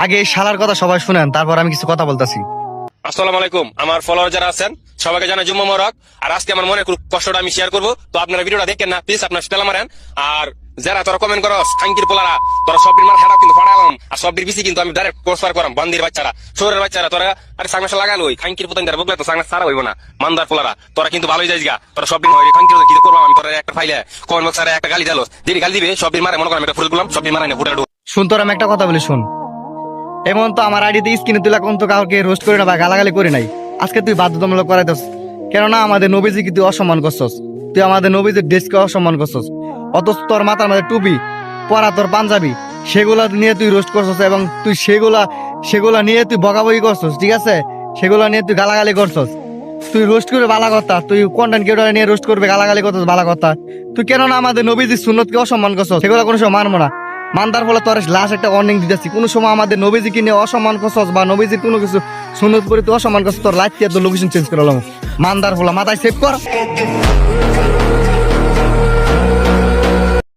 আগে এই শালার কথা সবাই শুনেন, তারপর আমি কিছু কথা বলতেছি। আসসালামু আলাইকুম। আমার ফলোয়ার যারা আছেন সবাইকে জানাই জুম্মা মোবারক। আর আজকে আমার মনে কষ্টটা আমি শেয়ার করবো, তো আপনারা ভিডিওটা দেখেন না প্লিজ, আপনার তেলা মারেন। আর যারা তোরা কমেন্ট করো খাঙ্কির পোলারা, তোরা সবির মার হেডাও কিন্তু ফাড়ালাম, আর সবির বেশি কিন্তু আমি ডাইরেক্ট কোর্সবার করাম। বান্দির বাচ্চারা, শহরের বাচ্চারা, তোরা আরে সাংমাসা লাগালো ওই খাঙ্কির পোতান যারা বকলে তো সাংমাস সারা হইব না। মান্দার পোলারা তোরা কিন্তু ভালোই যাইস গা, তোরা সবির হয় খাঙ্কির কি করবো আমি, তোরা একটা ফাইলে কমেন্ট বক্সারে একটা গালি দিলো, দিদি গালি দিবে সবির মারে মনে করেন একটা ফুল গুলাম সবির মারে না ফুটাডু। শুন, তোর আমি একটা কথা বলি শুন। এমন তো আমার আইডিতে স্ক্রিনে তুই কোন তো কাউকে রোস্ট করে না বা গালাগালি করে নাই। আজকে তুই বাধ্যতামূলক করাইতেছ, কেননা আমাদের নবীজিকে তুই অসম্মান করছস। তুই আমাদের নবীজির দেশকে অসম্মান করছস, অথচ তোর মাথার মধ্যে টুপি পরা, তোর পাঞ্জাবি, সেগুলা নিয়ে তুই রোস্ট করছস এবং তুই সেগুলা নিয়ে তুই বকাবকি করছস, ঠিক আছে? সেগুলা নিয়ে তুই গালাগালি করছস। তুই রোস্ট করবে বালা কথা, তুই কন্টেন্ট ক্রিয়েটর নিয়ে রোস্ট করবে গালাগালি করছস বালা কথা। তুই কেননা আমাদের নবীজির সুন্নতকে অসম্মান করছস, সেগুলো কোনো সময় মানবো না। মানতার ফলে তোর লাস্ট একটা ওয়ার্নিং দিতেছি, কোনো সময় আমাদের নবীজিকে নিয়ে অসম্মান করছস বা নবীজির কোনো কিছু সুন্নত করে তুই অসম্মান করছস, তোর লাইফ তোর লোকেশন চেঞ্জ করে মানদার ফলে মাথায় সেভ কর।